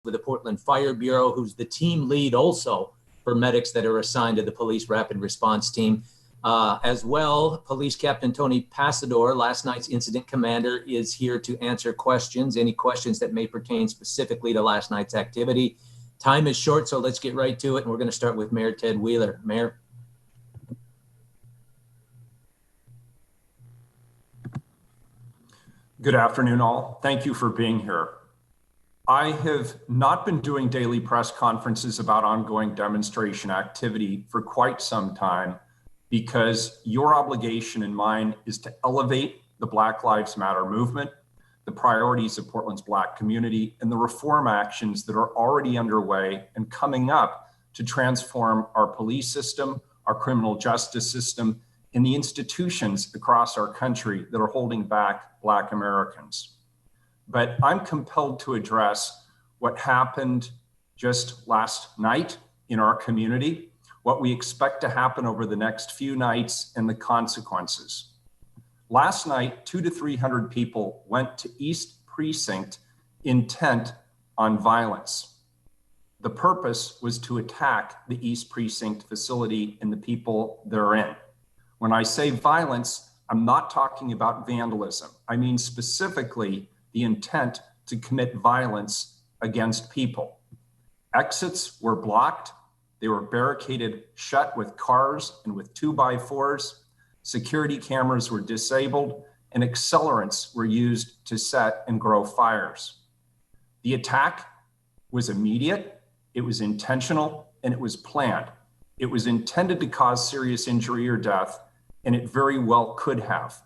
with the Portland Fire Bureau, who's the team lead also for medics that are assigned to the police rapid response team. As well, Police Captain Tony Pasador, last night's incident commander, is here to answer questions, any questions that may pertain specifically to last night's activity. Time is short, so let's get right to it. And we're going to start with Mayor Ted Wheeler. Mayor. Good afternoon, all. Thank you for being here. I have not been doing daily press conferences about ongoing demonstration activity for quite some time because your obligation and mine is to elevate the Black Lives Matter movement, the priorities of Portland's Black community, and the reform actions that are already underway and coming up to transform our police system, our criminal justice system, and the institutions across our country that are holding back Black Americans. But I'm compelled to address what happened just last night in our community, what we expect to happen over the next few nights, and the consequences. Last night, 200 to 300 people went to East Precinct intent on violence. The purpose was to attack the East Precinct facility and the people therein. When I say violence, I'm not talking about vandalism. I mean specifically the intent to commit violence against people. Exits were blocked. They were barricaded shut with cars and with 2x4s. Security cameras were disabled and accelerants were used to set and grow fires. The attack was immediate, it was intentional, and it was planned. It was intended to cause serious injury or death, and it very well could have.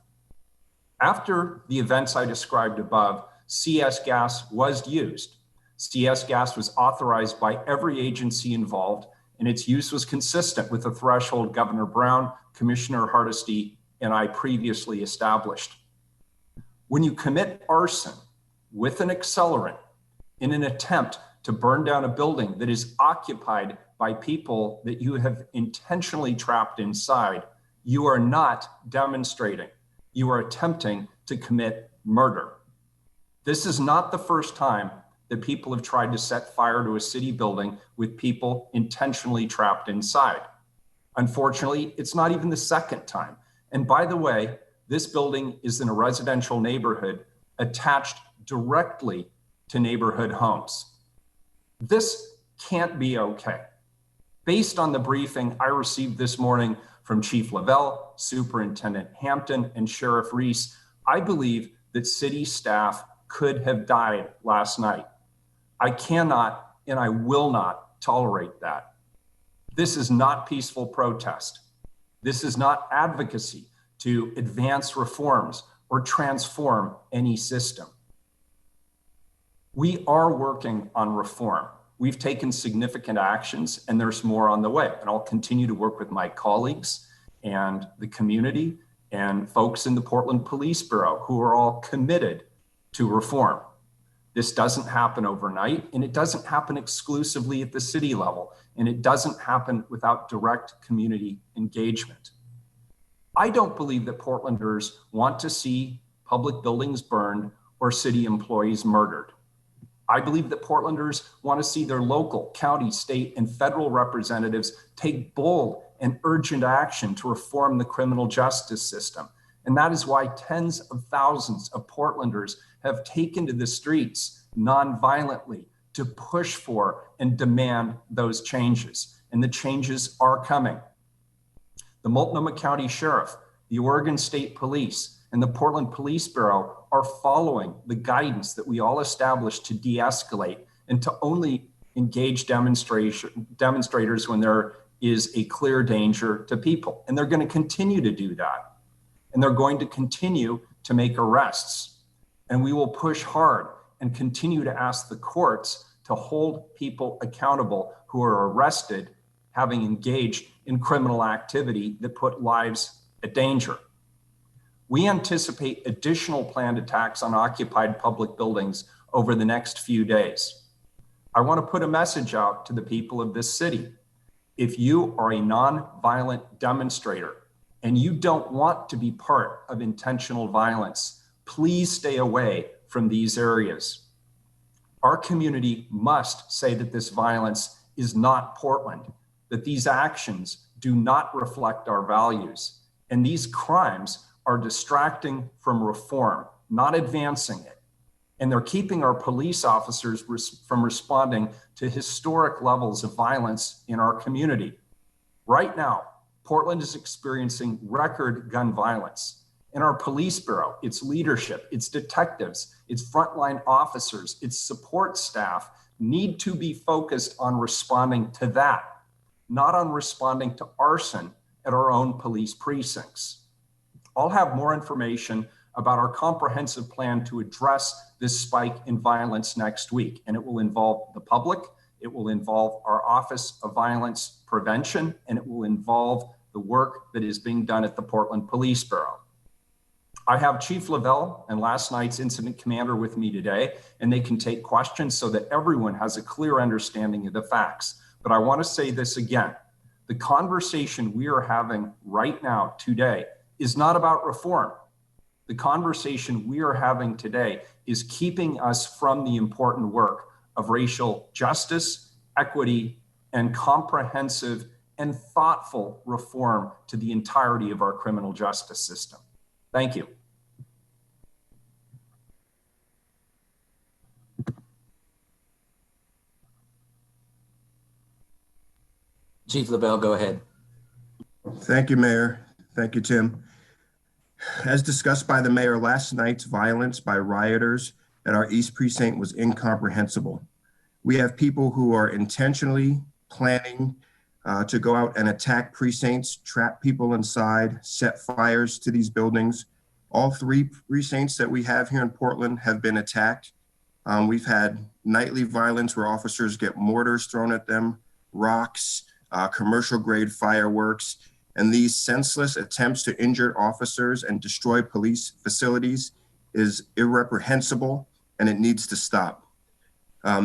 After the events I described above, CS gas was used. CS gas was authorized by every agency involved, and its use was consistent with the threshold Governor Brown, Commissioner Hardesty, and I previously established. When you commit arson with an accelerant in an attempt to burn down a building that is occupied by people that you have intentionally trapped inside, you are not demonstrating. You are attempting to commit murder. This is not the first time that people have tried to set fire to a city building with people intentionally trapped inside. Unfortunately, it's not even the second time. And by the way, this building is in a residential neighborhood attached directly to neighborhood homes. This can't be okay. Based on the briefing I received this morning from Chief Lovell, Superintendent Hampton, and Sheriff Reese, I believe that city staff could have died last night. I cannot and I will not tolerate that. This is not peaceful protest. This is not advocacy to advance reforms or transform any system. We are working on reform. We've taken significant actions and there's more on the way. And I'll continue to work with my colleagues and the community and folks in the Portland Police Bureau who are all committed to reform. This doesn't happen overnight, and it doesn't happen exclusively at the city level, and it doesn't happen without direct community engagement. I don't believe that Portlanders want to see public buildings burned or city employees murdered. I believe that Portlanders want to see their local, county, state, and federal representatives take bold and urgent action to reform the criminal justice system. And that is why tens of thousands of Portlanders have taken to the streets non-violently to push for and demand those changes. And the changes are coming. The Multnomah County Sheriff, the Oregon State Police, and the Portland Police Bureau are following the guidance that we all established to de-escalate and to only engage demonstrators when there is a clear danger to people. And they're going to continue to do that. And they're going to continue to make arrests. And we will push hard and continue to ask the courts to hold people accountable who are arrested having engaged in criminal activity that put lives at danger. We anticipate additional planned attacks on occupied public buildings over the next few days. I want to put a message out to the people of this city. If you are a non-violent demonstrator and you don't want to be part of intentional violence, please stay away from these areas. Our community must say that this violence is not Portland, that these actions do not reflect our values, and these crimes are distracting from reform, not advancing it. And they're keeping our police officers from responding to historic levels of violence in our community. Right now, Portland is experiencing record gun violence. In our police bureau, its leadership, its detectives, its frontline officers, its support staff need to be focused on responding to that, not on responding to arson at our own police precincts. I'll have more information about our comprehensive plan to address this spike in violence next week, and it will involve the public, it will involve our Office of Violence Prevention, and it will involve the work that is being done at the Portland Police Bureau. I have Chief Lovell and last night's incident commander with me today, and they can take questions so that everyone has a clear understanding of the facts. But I want to say this again. The conversation we are having right now today is not about reform. The conversation we are having today is keeping us from the important work of racial justice, equity, and comprehensive and thoughtful reform to the entirety of our criminal justice system. Thank you. Chief Lovell, go ahead. Thank you, Mayor. Thank you, Tim. As discussed by the mayor, last night's violence by rioters at our East Precinct was incomprehensible. We have people who are intentionally planning to go out and attack precincts, trap people inside, set fires to these buildings. All three precincts that we have here in Portland have been attacked. We've had nightly violence where officers get mortars thrown at them, rocks, commercial grade fireworks, and these senseless attempts to injure officers and destroy police facilities is irreprehensible, and it needs to stop.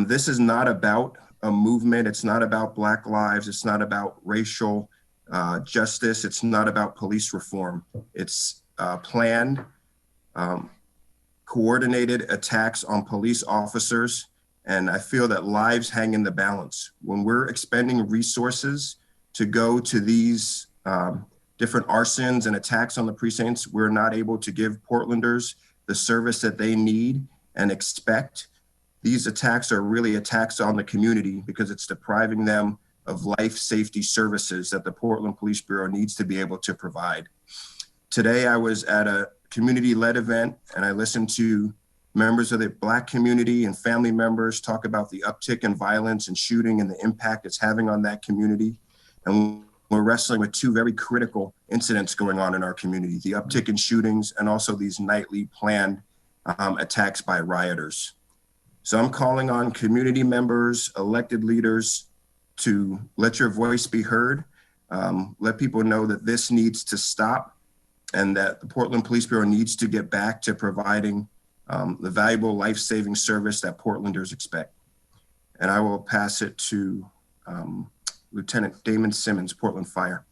This is not about a movement. It's not about Black lives. It's not about racial justice. It's not about police reform. It's planned, coordinated attacks on police officers. And I feel that lives hang in the balance. When we're expending resources to go to these different arsons and attacks on the precincts, we're not able to give Portlanders the service that they need and expect. These attacks are really attacks on the community because it's depriving them of life safety services that the Portland Police Bureau needs to be able to provide. Today, I was at a community-led event and I listened to members of the Black community and family members talk about the uptick in violence and shooting and the impact it's having on that community. And we're wrestling with two very critical incidents going on in our community, the uptick in shootings and also these nightly planned attacks by rioters. So I'm calling on community members, elected leaders to let your voice be heard. Let people know that this needs to stop and that the Portland Police Bureau needs to get back to providing the valuable life-saving service that Portlanders expect. And I will pass it to Lieutenant Damon Simmons, Portland Fire.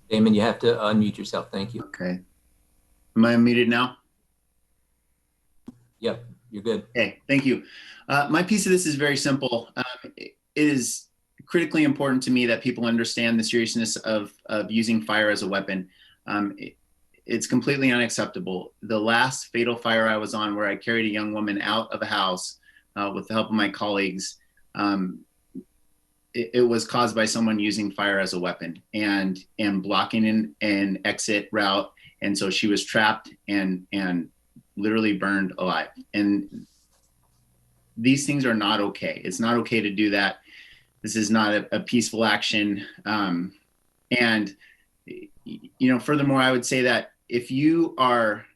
Damon, you have to unmute yourself. Thank you. Okay. Am I unmuted now? Yep, you're good. Okay, thank you. My piece of this is very simple. It is critically important to me that people understand the seriousness of using fire as a weapon. It's completely unacceptable. The last fatal fire I was on, where I carried a young woman out of a house with the help of my colleagues, it was caused by someone using fire as a weapon and blocking an exit route. And so she was trapped and literally burned alive. And these things are not okay. It's not okay to do that. This is not a peaceful action. And, you know, furthermore, I would say that if you are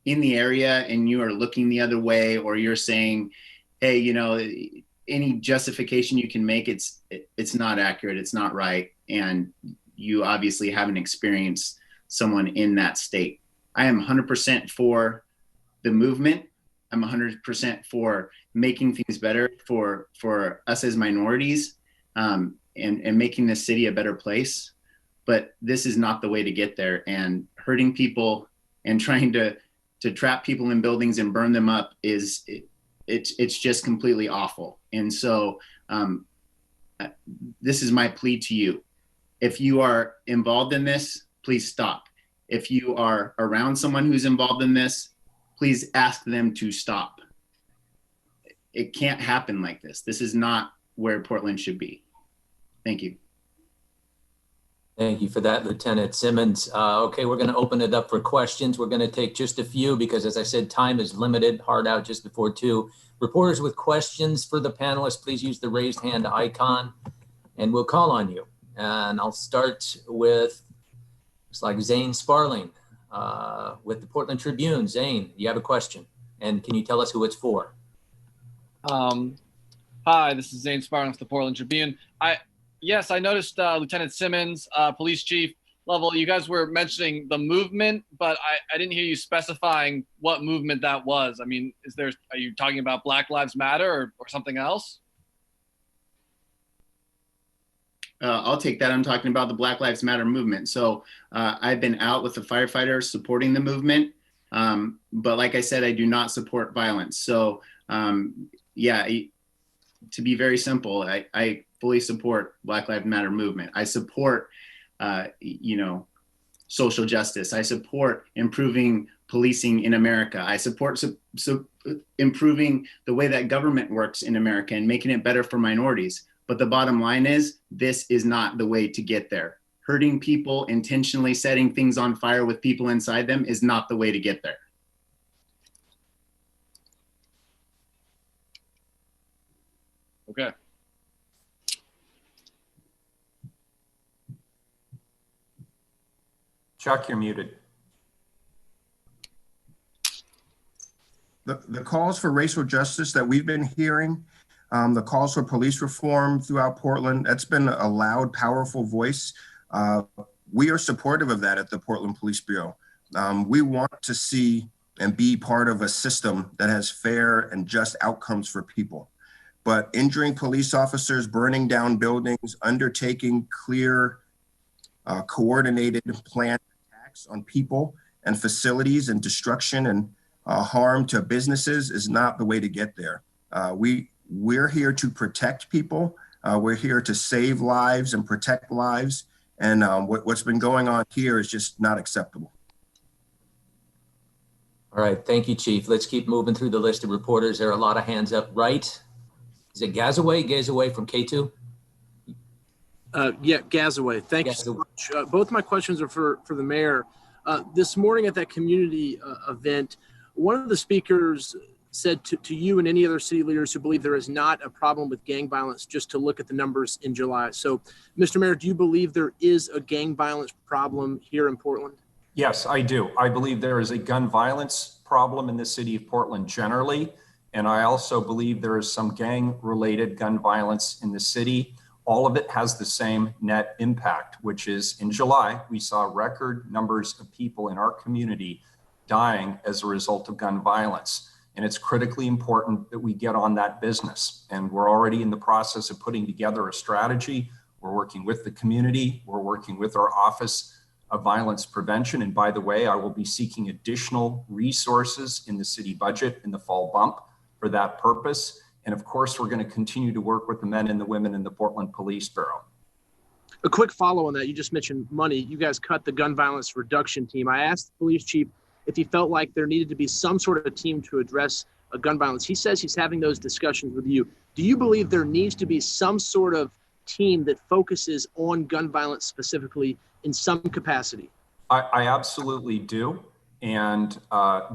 in the area and you are looking the other way, or you're saying, hey, you know, any justification you can make, it's not accurate, it's not right, and you obviously haven't experienced someone in that state. I am 100% for the movement. I'm 100% for making things better for us as minorities. and making this city a better place. But this is not the way to get there. And hurting people and trying to trap people in buildings and burn them up it's just completely awful. And so this is my plea to you. If you are involved in this, please stop. If you are around someone who's involved in this, please ask them to stop. It can't happen like this. This is not where Portland should be. Thank you. Thank you for that, Lieutenant Simmons. Okay, we're going to open it up for questions. We're going to take just a few because, as I said, time is limited, hard out just before 2. Reporters with questions for the panelists, please use the raised hand icon and we'll call on you. And I'll start with, looks like Zane Sparling with the Portland Tribune. Zane, you have a question. And can you tell us who it's for? Hi, this is Zane Sparling with the Portland Tribune. Yes, I noticed Lieutenant Simmons, Police Chief Lovell, you guys were mentioning the movement, but I didn't hear you specifying what movement that was. I mean, are you talking about Black Lives Matter or something else? I'll take that. I'm talking about the Black Lives Matter movement. So I've been out with the firefighters supporting the movement. But like I said, I do not support violence. So yeah, to be very simple, I fully support Black Lives Matter movement. I support, social justice. I support improving policing in America. I support improving the way that government works in America and making it better for minorities. But the bottom line is, this is not the way to get there. Hurting people, intentionally setting things on fire with people inside them is not the way to get there. Okay. Chuck, you're muted. The calls for racial justice that we've been hearing, the calls for police reform throughout Portland, that's been a loud, powerful voice. We are supportive of that at the Portland Police Bureau. We want to see and be part of a system that has fair and just outcomes for people. But injuring police officers, burning down buildings, undertaking clear, coordinated planned attacks on people and facilities and destruction and harm to businesses is not the way to get there. We're here to protect people. We're here to save lives and protect lives. And what's been going on here is just not acceptable. All right, thank you, Chief. Let's keep moving through the list of reporters. There are a lot of hands up. Right? Is it Gazaway from K2? Yeah, Gazaway. Thank you so much. Both my questions are for the mayor. This morning at that community event, one of the speakers said to you and any other city leaders who believe there is not a problem with gang violence just to look at the numbers in July. So, Mr. Mayor, do you believe there is a gang violence problem here in Portland? Yes, I do. I believe there is a gun violence problem in the city of Portland generally. And I also believe there is some gang-related gun violence in the city. All of it has the same net impact, which is in July, we saw record numbers of people in our community dying as a result of gun violence. And it's critically important that we get on that business. And we're already in the process of putting together a strategy. We're working with the community. We're working with our Office of Violence Prevention. And by the way, I will be seeking additional resources in the city budget in the fall bump for that purpose. And of course, we're going to continue to work with the men and the women in the Portland Police Bureau. A quick follow on that. You just mentioned money. You guys cut the gun violence reduction team. I asked the police chief if he felt like there needed to be some sort of a team to address gun violence. He says he's having those discussions with you. Do you believe there needs to be some sort of team that focuses on gun violence specifically in some capacity? I absolutely do. And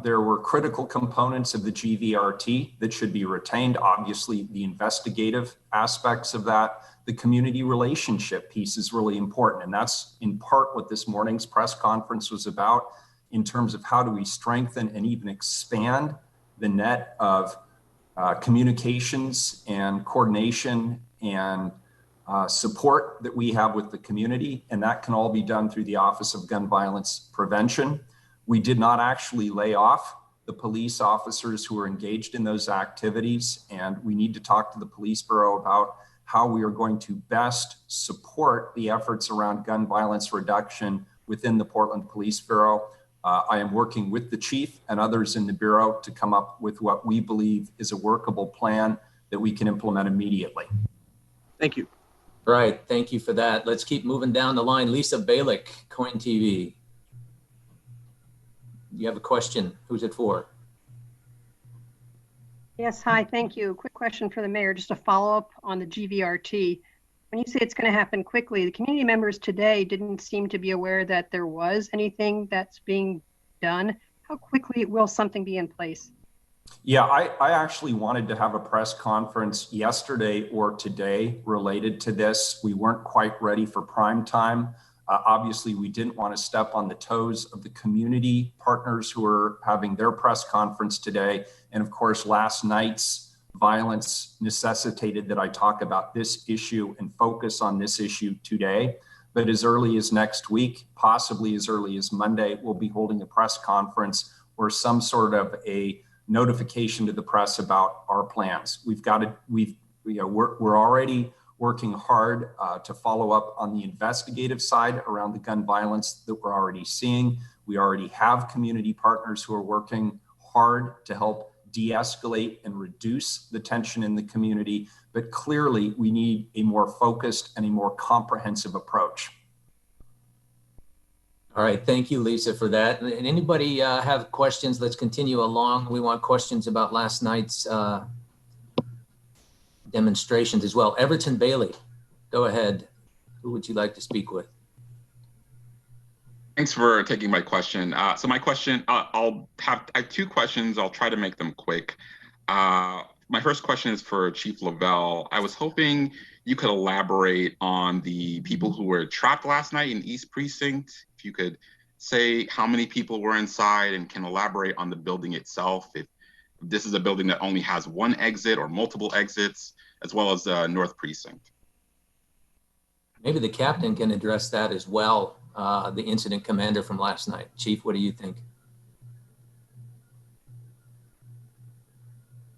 there were critical components of the GVRT that should be retained. Obviously, the investigative aspects of that, the community relationship piece is really important. And that's in part what this morning's press conference was about in terms of how do we strengthen and even expand the net of communications and coordination and support that we have with the community. And that can all be done through the Office of Gun Violence Prevention. We did not actually lay off the police officers who were engaged in those activities. And we need to talk to the police bureau about how we are going to best support the efforts around gun violence reduction within the Portland Police Bureau. I am working with the chief and others in the Bureau to come up with what we believe is a workable plan that we can implement immediately. Thank you. Right, thank you for that. Let's keep moving down the line. Lisa Balick, Coin TV. You have a question. Who's it for? Yes, hi, thank you. Quick question for the mayor, just a follow-up on the GVRT. When you say it's going to happen quickly, the community members today didn't seem to be aware that there was anything that's being done. How quickly will something be in place? Yeah, I actually wanted to have a press conference yesterday or today related to this. We weren't quite ready for prime time. Obviously, we didn't want to step on the toes of the community partners who are having their press conference today. And of course, last night's violence necessitated that I talk about this issue and focus on this issue today. But as early as next week, possibly as early as Monday, we'll be holding a press conference or some sort of a notification to the press about our plans. We're already working hard to follow up on the investigative side around the gun violence that we're already seeing. We already have community partners who are working hard to help de-escalate and reduce the tension in the community, but clearly we need a more focused and a more comprehensive approach. All right, thank you, Lisa, for that. And anybody have questions? Let's continue along. We want questions about last night's demonstrations as well. Everton Bailey, go ahead. Who would you like to speak with? Thanks for taking my question. So my question, I have two questions. I'll try to make them quick. My first question is for Chief Lovell. I was hoping you could elaborate on the people who were trapped last night in East Precinct. If you could say how many people were inside and can elaborate on the building itself. If this is a building that only has one exit or multiple exits, as well as North Precinct. Maybe the captain can address that as well, the incident commander from last night. Chief, what do you think?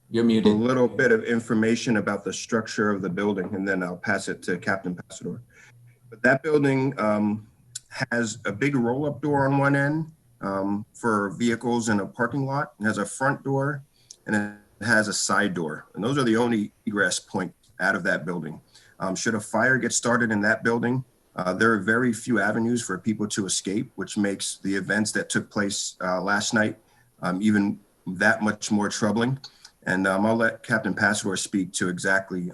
You're muted. A little bit of information about the structure of the building, and then I'll pass it to Captain Passador. But that building has a big roll-up door on one end for vehicles in a parking lot. It has a front door and it has a side door. And those are the only egress points out of that building. Should a fire get started in that building, there are very few avenues for people to escape, which makes the events that took place last night even that much more troubling. And I'll let Captain Passador speak to exactly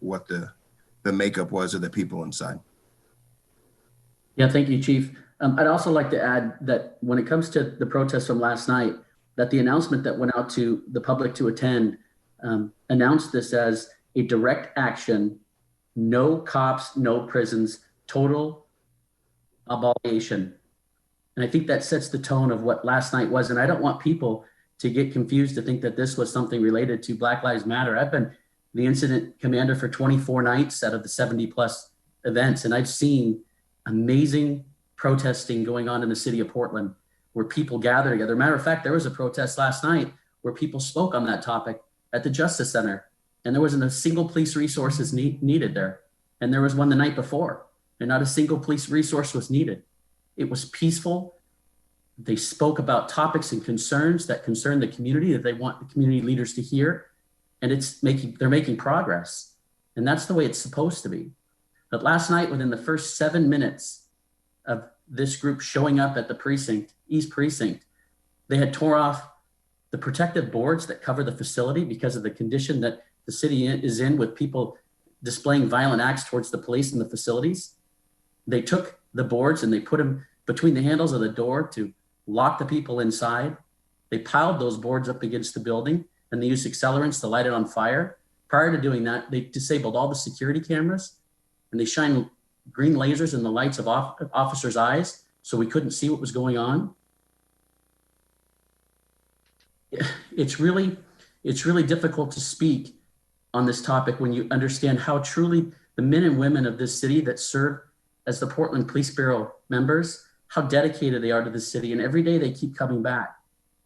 what the makeup was of the people inside. Yeah, thank you, Chief. I'd also like to add that when it comes to the protests from last night, that the announcement that went out to the public to attend announced this as a direct action, no cops, no prisons, total abolition. And I think that sets the tone of what last night was. And I don't want people to get confused to think that this was something related to Black Lives Matter. I've been the incident commander for 24 nights out of the 70 plus events. And I've seen amazing protesting going on in the city of Portland where people gather together. Matter of fact, there was a protest last night where people spoke on that topic at the Justice Center, and there wasn't a single police resources needed there. And there was one the night before, and not a single police resource was needed. It was peaceful. They spoke about topics and concerns that concern the community that they want the community leaders to hear, and they're making progress. And that's the way it's supposed to be. But last night, within the first 7 minutes of this group showing up at the precinct, East Precinct, they had tore off the protective boards that cover the facility because of the condition that the city is in with people displaying violent acts towards the police in the facilities. They took the boards and they put them between the handles of the door to lock the people inside. They piled those boards up against the building and they used accelerants to light it on fire. Prior to doing that, they disabled all the security cameras and they shined green lasers in the lights of officers' eyes so we couldn't see what was going on. It's really difficult to speak on this topic when you understand how truly the men and women of this city that serve as the Portland Police Bureau members, how dedicated they are to the city. And every day they keep coming back.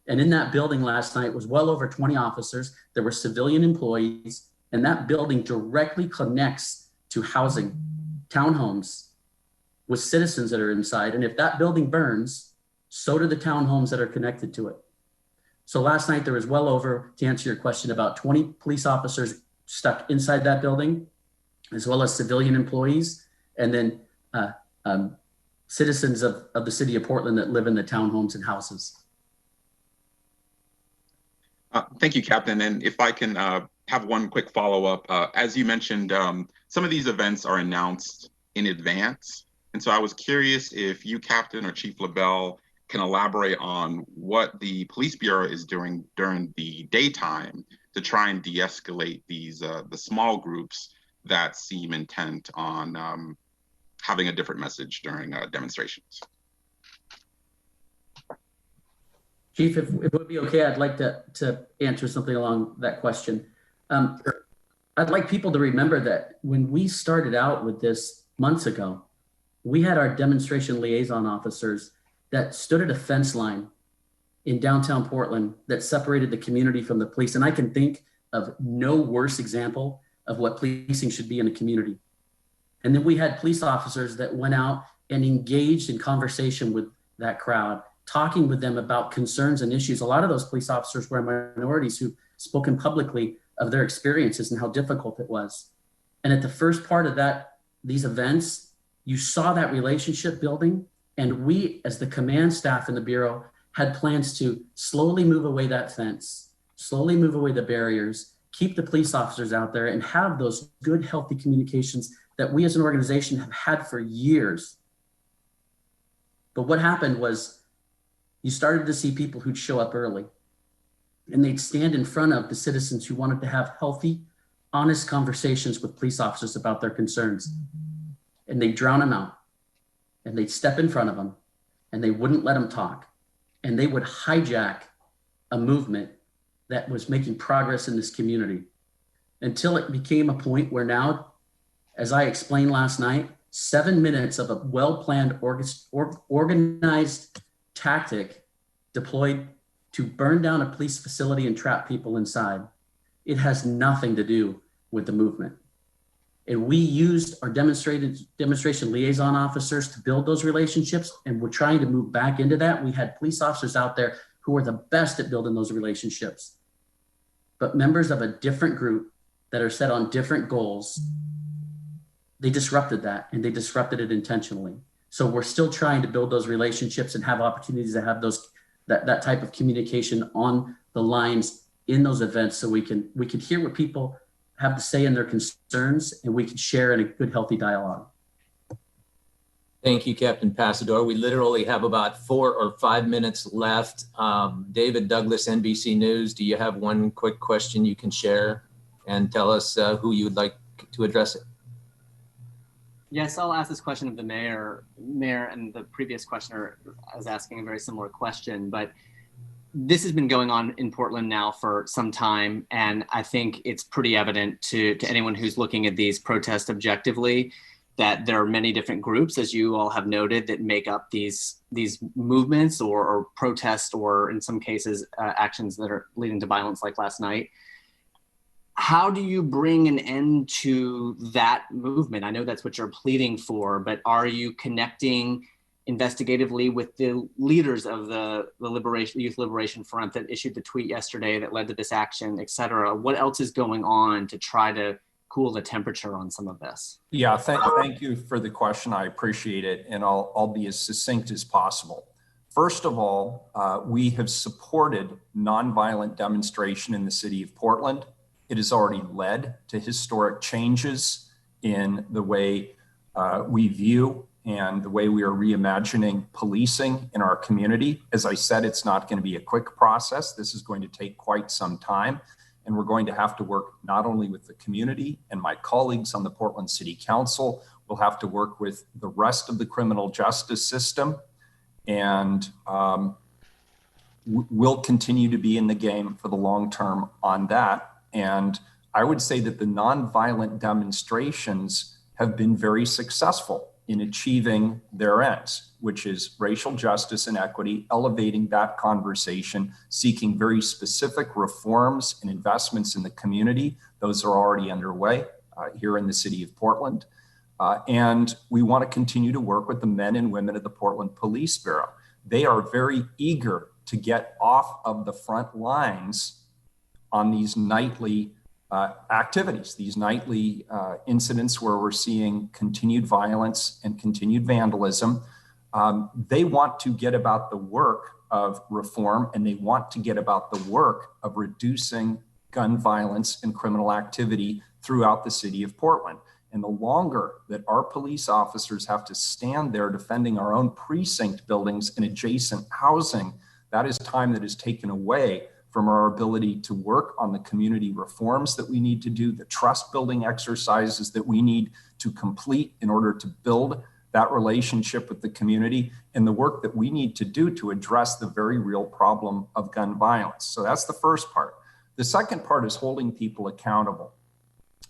And in that building last night was well over 20 officers. There were civilian employees. And that building directly connects to housing, townhomes with citizens that are inside. And if that building burns, so do the townhomes that are connected to it. So last night there was well over, to answer your question, about 20 police officers stuck inside that building, as well as civilian employees, and then citizens of the city of Portland that live in the townhomes and houses. Thank you, Captain. And if I can have one quick follow-up. As you mentioned, some of these events are announced in advance. And so I was curious if you, Captain, or Chief Lovell, can elaborate on what the Police Bureau is doing during the daytime to try and de-escalate these the small groups that seem intent on having a different message during demonstrations. Chief, if it would be okay, I'd like to answer something along that question. I'd like people to remember that when we started out with this months ago, we had our demonstration liaison officers that stood at a fence line in downtown Portland that separated the community from the police. And I can think of no worse example of what policing should be in a community. And then we had police officers that went out and engaged in conversation with that crowd, talking with them about concerns and issues. A lot of those police officers were minorities who've spoken publicly of their experiences and how difficult it was. And at the first part of these events, you saw that relationship building. And we, as the command staff in the Bureau, had plans to slowly move away that fence, slowly move away the barriers, keep the police officers out there, and have those good, healthy communications that we as an organization have had for years. But what happened was you started to see people who'd show up early, and they'd stand in front of the citizens who wanted to have healthy, honest conversations with police officers about their concerns. And they'd drown them out, and they'd step in front of them, and they wouldn't let them talk. And they would hijack a movement that was making progress in this community until it became a point where now, as I explained last night, 7 minutes of a well-planned, organized tactic deployed to burn down a police facility and trap people inside. It has nothing to do with the movement. And we used our demonstration liaison officers to build those relationships, and we're trying to move back into that. We had police officers out there who are the best at building those relationships. But members of a different group that are set on different goals, they disrupted that, and they disrupted it intentionally. So we're still trying to build those relationships and have opportunities to have that type of communication on the lines in those events, so we can hear what people have to say in their concerns, and we can share in a good, healthy dialogue. Thank you, Captain Passador. We literally have about 4 or 5 minutes left. David Douglas, NBC News, do you have one quick question you can share and tell us who you would like to address it? Yes, I'll ask this question of the mayor. Mayor, and the previous questioner was asking a very similar question, but this has been going on in Portland now for some time, and I think it's pretty evident to anyone who's looking at these protests objectively that there are many different groups, as you all have noted, that make up these movements or protests, or in some cases actions that are leading to violence like last night. How do you bring an end to that movement? I know that's what you're pleading for, but are you connecting investigatively with the leaders of the Youth Liberation Front that issued the tweet yesterday that led to this action, et cetera? What else is going on to try to cool the temperature on some of this? Yeah, thank you for the question. I appreciate it, and I'll be as succinct as possible. First of all, we have supported nonviolent demonstration in the city of Portland. It has already led to historic changes in the way we view and the way we are reimagining policing in our community. As I said, it's not going to be a quick process. This is going to take quite some time. And we're going to have to work not only with the community and my colleagues on the Portland City Council, we'll have to work with the rest of the criminal justice system. And we'll continue to be in the game for the long term on that. And I would say that the nonviolent demonstrations have been very successful. in achieving their ends, which is racial justice and equity, elevating that conversation, seeking very specific reforms and investments in the community. Those are already underway here in the city of Portland. And we want to continue to work with the men and women of the Portland Police Bureau. They are very eager to get off of the front lines on these nightly activities, these nightly incidents where we're seeing continued violence and continued vandalism. They want to get about the work of reform, and they want to get about the work of reducing gun violence and criminal activity throughout the city of Portland. And the longer that our police officers have to stand there defending our own precinct buildings and adjacent housing, that is time that is taken away from our ability to work on the community reforms that we need to do, the trust building exercises that we need to complete in order to build that relationship with the community, and the work that we need to do to address the very real problem of gun violence. So that's the first part. The second part is holding people accountable.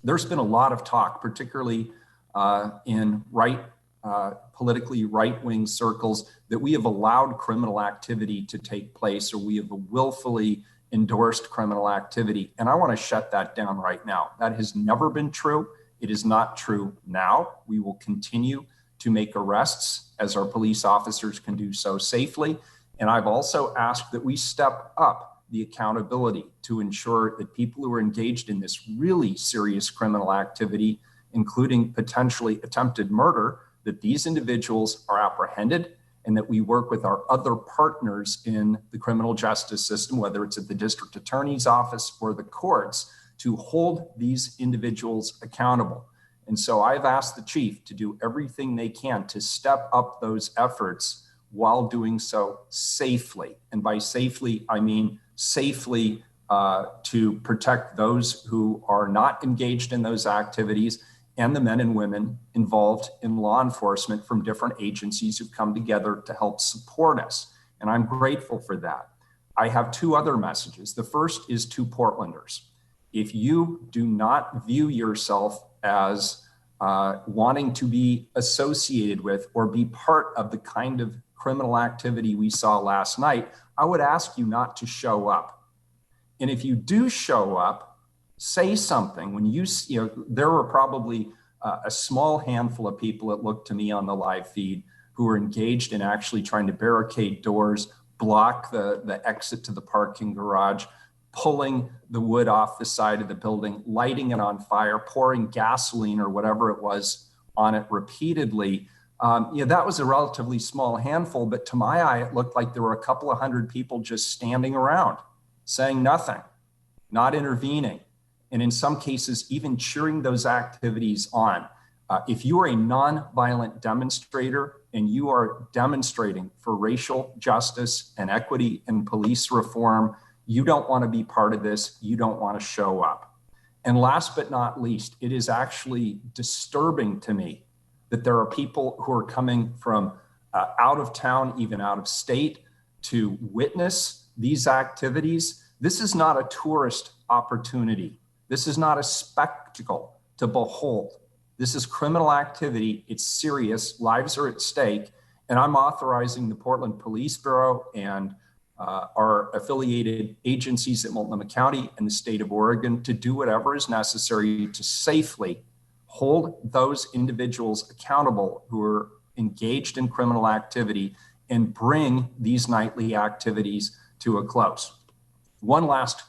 There's been a lot of talk, particularly in politically right-wing circles, that we have allowed criminal activity to take place, or we have willfully endorsed criminal activity. And I want to shut that down right now. That has never been true. It is not true now. We will continue to make arrests as our police officers can do so safely. And I've also asked that we step up the accountability to ensure that people who are engaged in this really serious criminal activity, including potentially attempted murder, that these individuals are apprehended, and that we work with our other partners in the criminal justice system, whether it's at the district attorney's office or the courts, to hold these individuals accountable. And so I've asked the chief to do everything they can to step up those efforts while doing so safely. And by safely, I mean safely to protect those who are not engaged in those activities, and the men and women involved in law enforcement from different agencies who've come together to help support us. And I'm grateful for that. I have two other messages. The first is to Portlanders. If you do not view yourself as wanting to be associated with or be part of the kind of criminal activity we saw last night, I would ask you not to show up. And if you do show up, say something. When there were probably a small handful of people that looked to me on the live feed who were engaged in actually trying to barricade doors, block the exit to the parking garage, pulling the wood off the side of the building, lighting it on fire, pouring gasoline or whatever it was on it repeatedly. That was a relatively small handful, but to my eye, it looked like there were a couple of hundred people just standing around, saying nothing, not intervening, and in some cases, even cheering those activities on. If you are a nonviolent demonstrator and you are demonstrating for racial justice and equity and police reform, you don't want to be part of this. You don't want to show up. And last but not least, it is actually disturbing to me that there are people who are coming from out of town, even out of state, to witness these activities. This is not a tourist opportunity. This is not a spectacle to behold. This is criminal activity. It's serious. Lives are at stake. And I'm authorizing the Portland Police Bureau and our affiliated agencies at Multnomah County and the state of Oregon to do whatever is necessary to safely hold those individuals accountable who are engaged in criminal activity and bring these nightly activities to a close. One last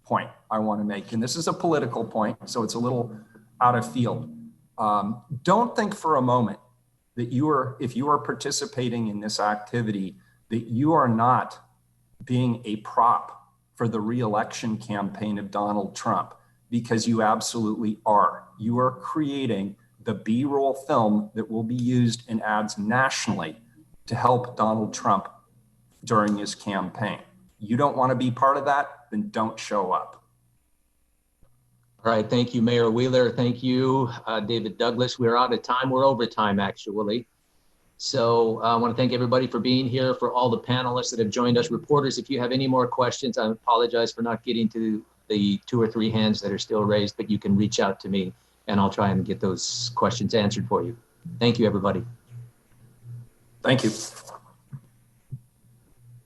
point I want to make, and this is a political point, so it's a little out of field. Don't think for a moment that if you are participating in this activity, that you are not being a prop for the re-election campaign of Donald Trump, because you absolutely are. You are creating the B-roll film that will be used in ads nationally to help Donald Trump during his campaign. You don't want to be part of that, then don't show up. All right, thank you, Mayor Wheeler. Thank you, David Douglas. We're out of time. We're over time, actually. So I want to thank everybody for being here, for all the panelists that have joined us. Reporters, if you have any more questions, I apologize for not getting to the 2 or 3 hands that are still raised, but you can reach out to me and I'll try and get those questions answered for you. Thank you, everybody. Thank you.